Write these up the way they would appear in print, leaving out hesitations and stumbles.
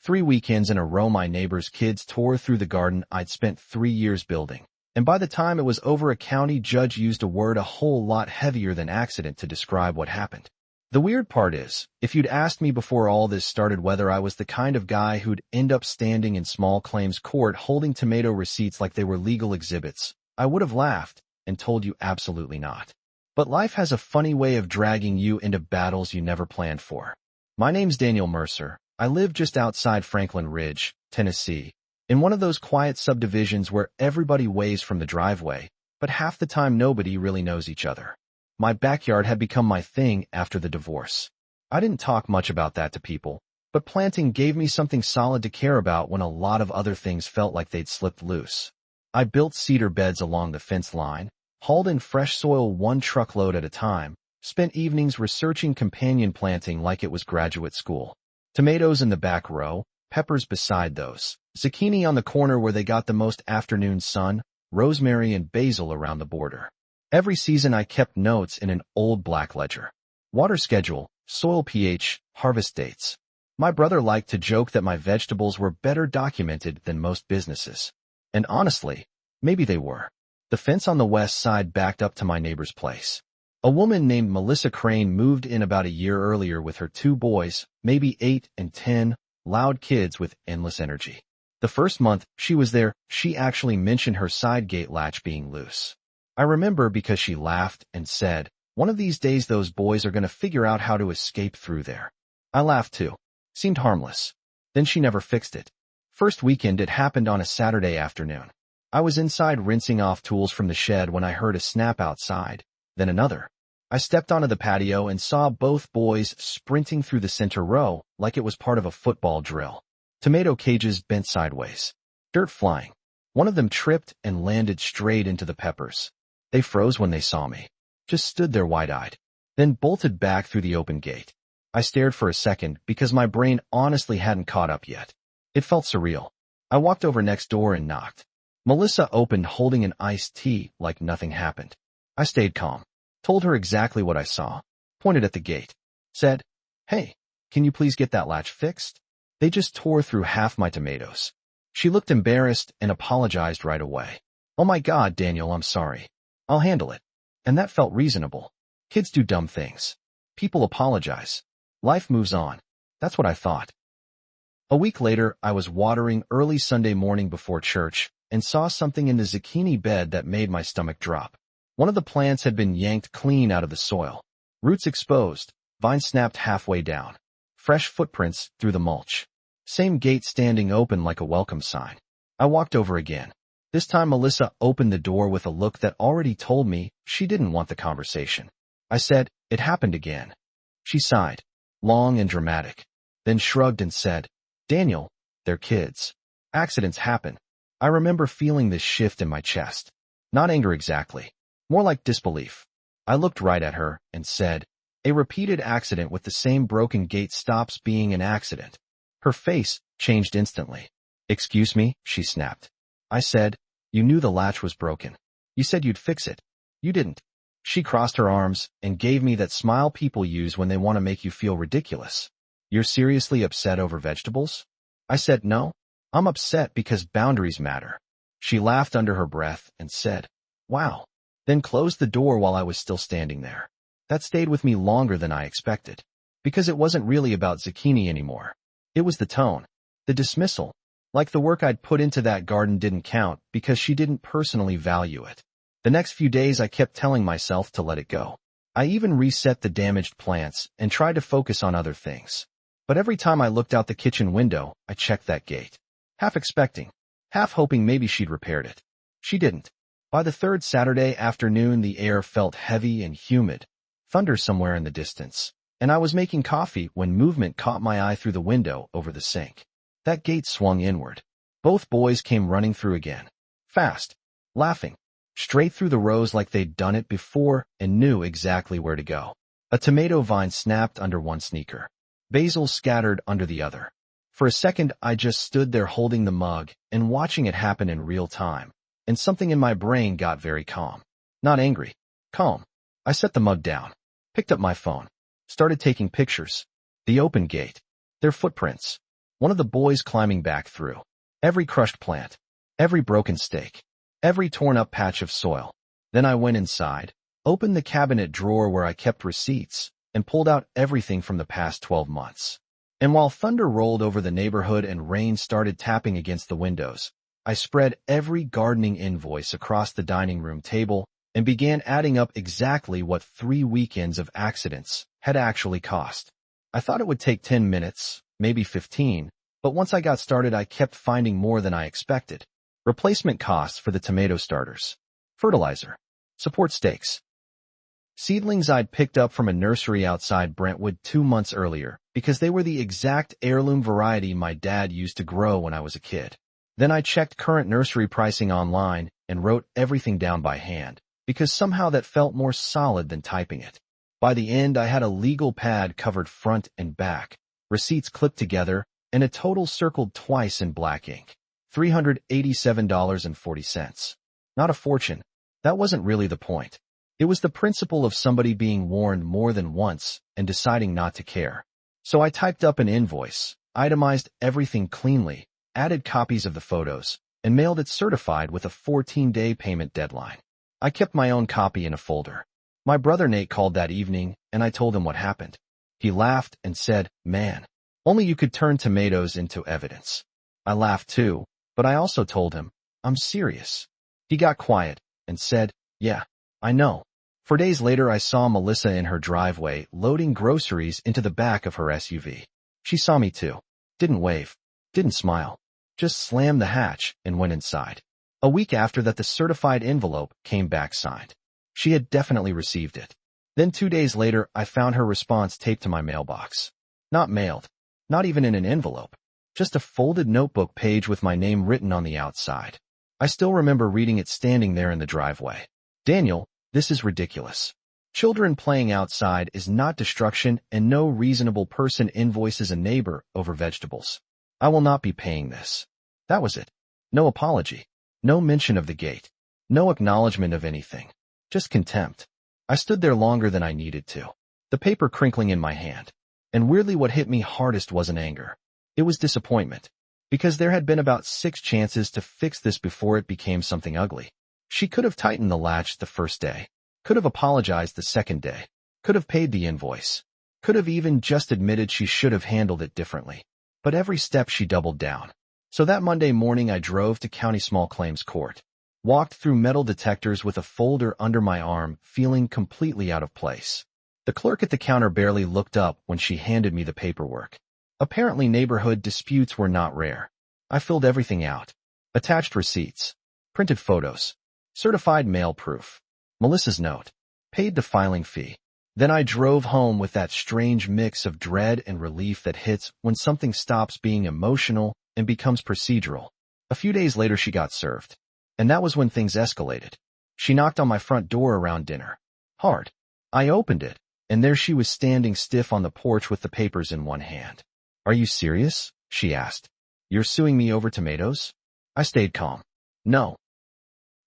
3 weekends in a row my neighbor's kids tore through the garden I'd spent 3 years building. And by the time it was over, a county judge used a word a whole lot heavier than accident to describe what happened. The weird part is, if you'd asked me before all this started whether I was the kind of guy who'd end up standing in small claims court holding tomato receipts like they were legal exhibits, I would have laughed and told you absolutely not. But life has a funny way of dragging you into battles you never planned for. My name's Daniel Mercer. I live just outside Franklin Ridge, Tennessee, in one of those quiet subdivisions where everybody waves from the driveway, but half the time nobody really knows each other. My backyard had become my thing after the divorce. I didn't talk much about that to people, but planting gave me something solid to care about when a lot of other things felt like they'd slipped loose. I built cedar beds along the fence line, hauled in fresh soil 1 truckload at a time, spent evenings researching companion planting like it was graduate school. Tomatoes in the back row, peppers beside those, zucchini on the corner where they got the most afternoon sun, rosemary and basil around the border. Every season I kept notes in an old black ledger. Water schedule, soil pH, harvest dates. My brother liked to joke that my vegetables were better documented than most businesses. And honestly, maybe they were. The fence on the west side backed up to my neighbor's place. A woman named Melissa Crane moved in about a year earlier with her 2 boys, maybe 8 and 10, loud kids with endless energy. The first month she was there, she actually mentioned her side gate latch being loose. I remember because she laughed and said, "One of these days those boys are going to figure out how to escape through there." I laughed too. Seemed harmless. Then she never fixed it. First weekend it happened on a Saturday afternoon. I was inside rinsing off tools from the shed when I heard a snap outside, then another. I stepped onto the patio and saw both boys sprinting through the center row like it was part of a football drill. Tomato cages bent sideways. Dirt flying. One of them tripped and landed straight into the peppers. They froze when they saw me. Just stood there wide-eyed. Then bolted back through the open gate. I stared for a second because my brain honestly hadn't caught up yet. It felt surreal. I walked over next door and knocked. Melissa opened holding an iced tea like nothing happened. I stayed calm. Told her exactly what I saw, pointed at the gate, said, "Hey, can you please get that latch fixed? They just tore through half my tomatoes." She looked embarrassed and apologized right away. "Oh my God, Daniel, I'm sorry. I'll handle it." And that felt reasonable. Kids do dumb things. People apologize. Life moves on. That's what I thought. A week later, I was watering early Sunday morning before church and saw something in the zucchini bed that made my stomach drop. One of the plants had been yanked clean out of the soil. Roots exposed, vines snapped halfway down. Fresh footprints through the mulch. Same gate standing open like a welcome sign. I walked over again. This time Melissa opened the door with a look that already told me she didn't want the conversation. I said, "It happened again." She sighed, long and dramatic, then shrugged and said, "Daniel, they're kids. Accidents happen." I remember feeling this shift in my chest. Not anger exactly. More like disbelief. I looked right at her and said, "A repeated accident with the same broken gate stops being an accident." Her face changed instantly. "Excuse me," she snapped. I said, "You knew the latch was broken. You said you'd fix it. You didn't." She crossed her arms and gave me that smile people use when they want to make you feel ridiculous. "You're seriously upset over vegetables?" I said, "No. I'm upset because boundaries matter." She laughed under her breath and said, "Wow." Then closed the door while I was still standing there. That stayed with me longer than I expected. Because it wasn't really about zucchini anymore. It was the tone. The dismissal. Like the work I'd put into that garden didn't count because she didn't personally value it. The next few days I kept telling myself to let it go. I even reset the damaged plants and tried to focus on other things. But every time I looked out the kitchen window, I checked that gate. Half expecting, half hoping maybe she'd repaired it. She didn't. By the third Saturday afternoon, the air felt heavy and humid, thunder somewhere in the distance, and I was making coffee when movement caught my eye through the window over the sink. That gate swung inward. Both boys came running through again. Fast, laughing, straight through the rows like they'd done it before and knew exactly where to go. A tomato vine snapped under one sneaker. Basil scattered under the other. For a second, I just stood there holding the mug and watching it happen in real time. And something in my brain got very calm. Not angry. Calm. I set the mug down, picked up my phone, started taking pictures. The open gate. Their footprints. One of the boys climbing back through. Every crushed plant. Every broken stake. Every torn-up patch of soil. Then I went inside, opened the cabinet drawer where I kept receipts, and pulled out everything from the past 12 months. And while thunder rolled over the neighborhood and rain started tapping against the windows, I spread every gardening invoice across the dining room table and began adding up exactly what 3 weekends of accidents had actually cost. I thought it would take 10 minutes, maybe 15, but once I got started I kept finding more than I expected. Replacement costs for the tomato starters. Fertilizer. Support stakes. Seedlings I'd picked up from a nursery outside Brentwood 2 months earlier because they were the exact heirloom variety my dad used to grow when I was a kid. Then I checked current nursery pricing online and wrote everything down by hand because somehow that felt more solid than typing it. By the end, I had a legal pad covered front and back, receipts clipped together, and a total circled twice in black ink. $387.40. Not a fortune. That wasn't really the point. It was the principle of somebody being warned more than once and deciding not to care. So I typed up an invoice, itemized everything cleanly, added copies of the photos, and mailed it certified with a 14-day payment deadline. I kept my own copy in a folder. My brother Nate called that evening, and I told him what happened. He laughed and said, "Man, only you could turn tomatoes into evidence." I laughed too, but I also told him, "I'm serious." He got quiet and said, "Yeah, I know." For days later, I saw Melissa in her driveway loading groceries into the back of her SUV. She saw me too. Didn't wave. Didn't smile. Just slammed the hatch and went inside. A week after that, the certified envelope came back signed. She had definitely received it. Then 2 days later, I found her response taped to my mailbox. Not mailed. Not even in an envelope. Just a folded notebook page with my name written on the outside. I still remember reading it standing there in the driveway. "Daniel, this is ridiculous. Children playing outside is not destruction, and no reasonable person invoices a neighbor over vegetables. I will not be paying this." That was it. No apology. No mention of the gate. No acknowledgement of anything. Just contempt. I stood there longer than I needed to, the paper crinkling in my hand. And weirdly, what hit me hardest wasn't anger. It was disappointment. Because there had been about 6 chances to fix this before it became something ugly. She could have tightened the latch the first day, could have apologized the second day, could have paid the invoice, could have even just admitted she should have handled it differently. But every step she doubled down. So that Monday morning I drove to County Small Claims Court, walked through metal detectors with a folder under my arm, feeling completely out of place. The clerk at the counter barely looked up when she handed me the paperwork. Apparently neighborhood disputes were not rare. I filled everything out. Attached receipts, printed photos, certified mail proof, Melissa's note, paid the filing fee. Then I drove home with that strange mix of dread and relief that hits when something stops being emotional and becomes procedural. A few days later she got served. And that was when things escalated. She knocked on my front door around dinner. Hard. I opened it, and there she was standing stiff on the porch with the papers in one hand. "Are you serious?" she asked. "You're suing me over tomatoes?" I stayed calm. "No.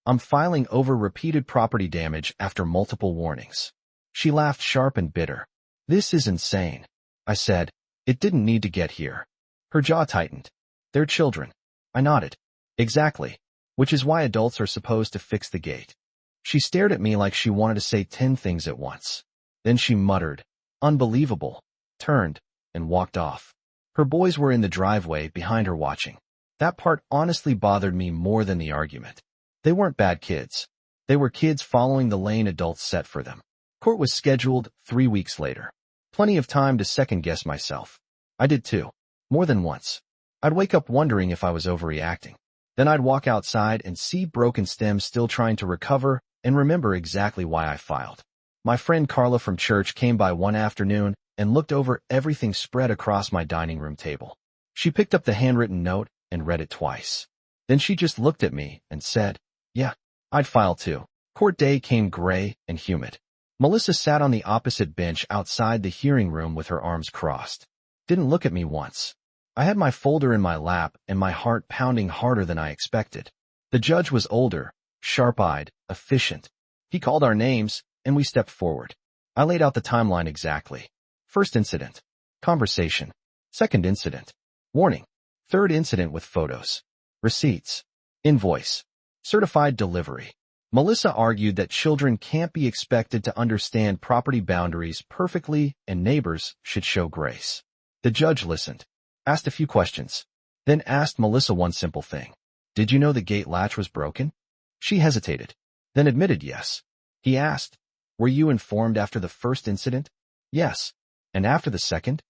I'm filing over repeated property damage after multiple warnings." She laughed sharp and bitter. "This is insane." I said, "It didn't need to get here." Her jaw tightened. "They're children." I nodded. "Exactly. Which is why adults are supposed to fix the gate." She stared at me like she wanted to say 10 things at once. Then she muttered, "Unbelievable," turned, and walked off. Her boys were in the driveway behind her watching. That part honestly bothered me more than the argument. They weren't bad kids. They were kids following the lane adults set for them. Court was scheduled 3 weeks later. Plenty of time to second-guess myself. I did too. More than once. I'd wake up wondering if I was overreacting. Then I'd walk outside and see broken stems still trying to recover and remember exactly why I filed. My friend Carla from church came by one afternoon and looked over everything spread across my dining room table. She picked up the handwritten note and read it twice. Then she just looked at me and said, "Yeah, I'd file too." Court day came gray and humid. Melissa sat on the opposite bench outside the hearing room with her arms crossed. Didn't look at me once. I had my folder in my lap and my heart pounding harder than I expected. The judge was older, sharp-eyed, efficient. He called our names, and we stepped forward. I laid out the timeline exactly. First incident. Conversation. Second incident. Warning. Third incident with photos. Receipts. Invoice. Certified delivery. Melissa argued that children can't be expected to understand property boundaries perfectly and neighbors should show grace. The judge listened, asked a few questions, then asked Melissa one simple thing. Did you know the gate latch was broken? She hesitated, then admitted yes. He asked, were you informed after the first incident? Yes. And after the second?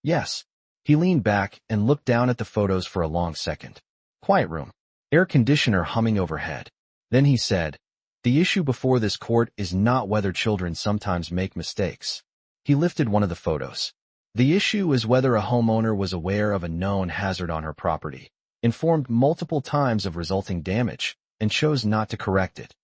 Yes. He leaned back and looked down at the photos for a long second. Quiet room. Air conditioner humming overhead. Then he said, the issue before this court is not whether children sometimes make mistakes. He lifted one of the photos. The issue is whether a homeowner was aware of a known hazard on her property, informed multiple times of resulting damage, and chose not to correct it.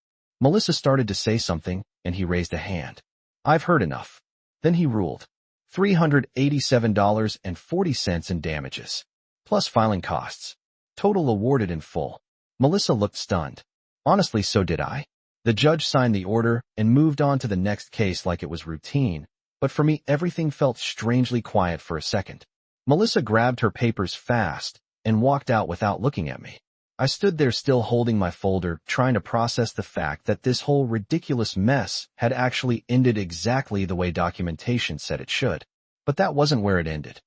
Melissa started to say something, and he raised a hand. I've heard enough. Then he ruled. $387.40 in damages, plus filing costs. Total awarded in full. Melissa looked stunned. Honestly, so did I. The judge signed the order and moved on to the next case like it was routine, but for me everything felt strangely quiet for a second. Melissa grabbed her papers fast and walked out without looking at me. I stood there still holding my folder, trying to process the fact that this whole ridiculous mess had actually ended exactly the way documentation said it should. But that wasn't where it ended.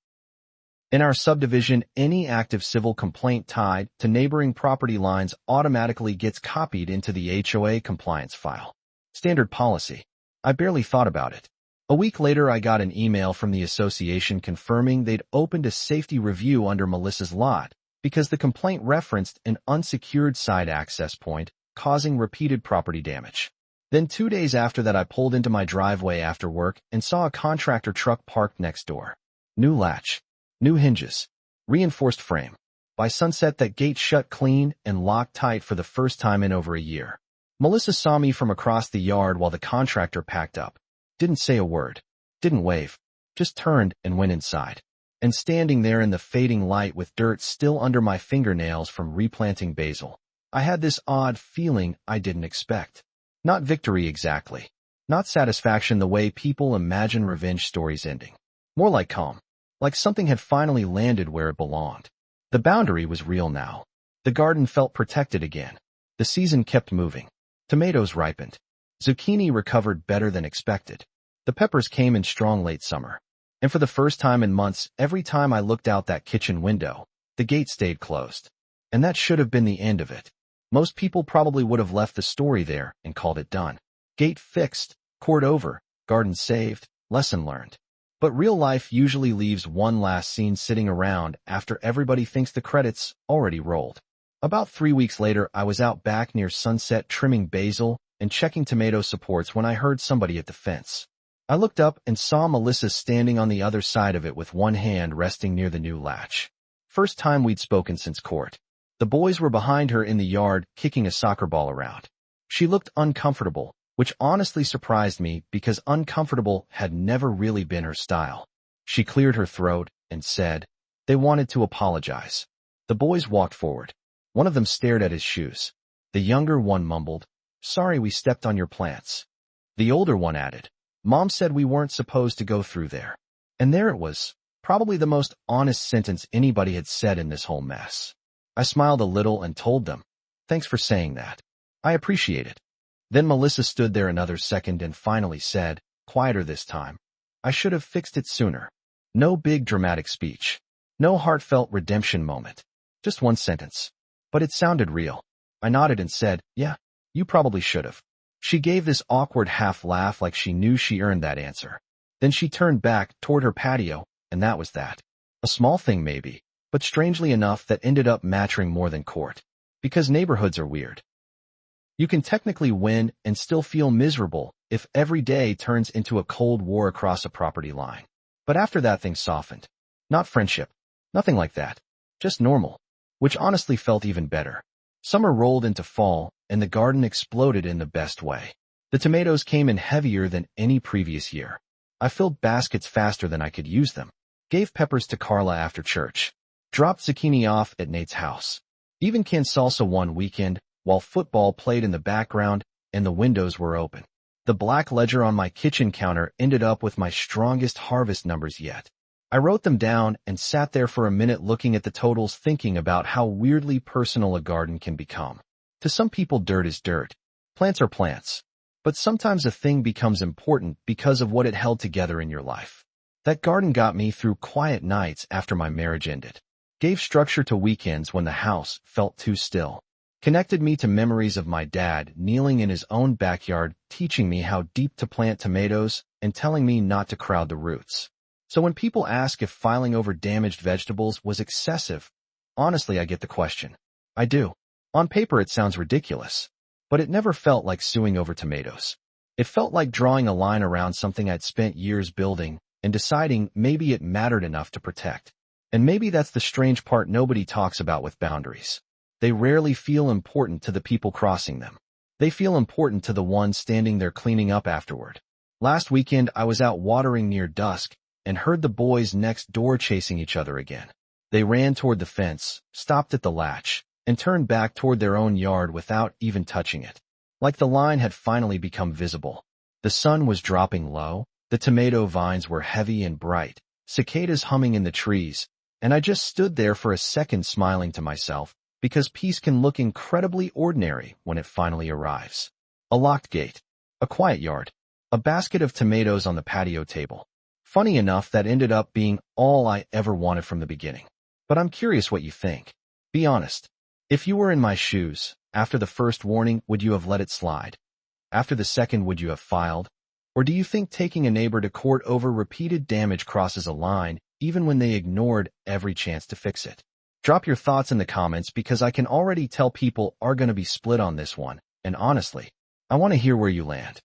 In our subdivision, any active civil complaint tied to neighboring property lines automatically gets copied into the HOA compliance file. Standard policy. I barely thought about it. A week later, I got an email from the association confirming they'd opened a safety review under Melissa's lot because the complaint referenced an unsecured side access point causing repeated property damage. Then 2 days after that, I pulled into my driveway after work and saw a contractor truck parked next door. New latch. New hinges. Reinforced frame. By sunset, that gate shut clean and locked tight for the first time in over a year. Melissa saw me from across the yard while the contractor packed up. Didn't say a word. Didn't wave. Just turned and went inside. And standing there in the fading light with dirt still under my fingernails from replanting basil, I had this odd feeling I didn't expect. Not victory exactly. Not satisfaction the way people imagine revenge stories ending. More like calm. Like something had finally landed where it belonged. The boundary was real now. The garden felt protected again. The season kept moving. Tomatoes ripened. Zucchini recovered better than expected. The peppers came in strong late summer. And for the first time in months, every time I looked out that kitchen window, the gate stayed closed. And that should have been the end of it. Most people probably would have left the story there and called it done. Gate fixed, court over, garden saved, lesson learned. But real life usually leaves one last scene sitting around after everybody thinks the credits already rolled. About 3 weeks later, I was out back near Sunset trimming basil and checking tomato supports when I heard somebody at the fence. I looked up and saw Melissa standing on the other side of it with one hand resting near the new latch. First time we'd spoken since court. The boys were behind her in the yard kicking a soccer ball around. She looked uncomfortable, which honestly surprised me because uncomfortable had never really been her style. She cleared her throat and said, they wanted to apologize. The boys walked forward. One of them stared at his shoes. The younger one mumbled, sorry we stepped on your plants. The older one added, Mom said we weren't supposed to go through there. And there it was, probably the most honest sentence anybody had said in this whole mess. I smiled a little and told them, thanks for saying that. I appreciate it. Then Melissa stood there another second and finally said, quieter this time, I should have fixed it sooner. No big dramatic speech. No heartfelt redemption moment. Just one sentence. But it sounded real. I nodded and said, yeah, you probably should have. She gave this awkward half laugh like she knew she earned that answer. Then she turned back toward her patio, and that was that. A small thing maybe, but strangely enough that ended up mattering more than court. Because neighborhoods are weird. You can technically win and still feel miserable if every day turns into a cold war across a property line. But after that, things softened. Not friendship. Nothing like that. Just normal. Which honestly felt even better. Summer rolled into fall, and the garden exploded in the best way. The tomatoes came in heavier than any previous year. I filled baskets faster than I could use them. Gave peppers to Carla after church. Dropped zucchini off at Nate's house. Even canned salsa one weekend, while football played in the background and the windows were open. The black ledger on my kitchen counter ended up with my strongest harvest numbers yet. I wrote them down and sat there for a minute looking at the totals, thinking about how weirdly personal a garden can become. To some people, dirt is dirt. Plants are plants. But sometimes a thing becomes important because of what it held together in your life. That garden got me through quiet nights after my marriage ended, gave structure to weekends when the house felt too still, connected me to memories of my dad kneeling in his own backyard, teaching me how deep to plant tomatoes and telling me not to crowd the roots. So when people ask if filing over damaged vegetables was excessive, honestly, I get the question. I do. On paper, it sounds ridiculous, but it never felt like suing over tomatoes. It felt like drawing a line around something I'd spent years building and deciding maybe it mattered enough to protect. And maybe that's the strange part nobody talks about with boundaries. They rarely feel important to the people crossing them. They feel important to the ones standing there cleaning up afterward. Last weekend, I was out watering near dusk and heard the boys next door chasing each other again. They ran toward the fence, stopped at the latch, and turned back toward their own yard without even touching it. Like the line had finally become visible. The sun was dropping low, the tomato vines were heavy and bright, cicadas humming in the trees, and I just stood there for a second smiling to myself, because peace can look incredibly ordinary when it finally arrives. A locked gate, a quiet yard, a basket of tomatoes on the patio table. Funny enough, that ended up being all I ever wanted from the beginning. But I'm curious what you think. Be honest. If you were in my shoes, after the first warning, would you have let it slide? After the second, would you have filed? Or do you think taking a neighbor to court over repeated damage crosses a line, even when they ignored every chance to fix it? Drop your thoughts in the comments, because I can already tell people are going to be split on this one, and honestly, I want to hear where you land.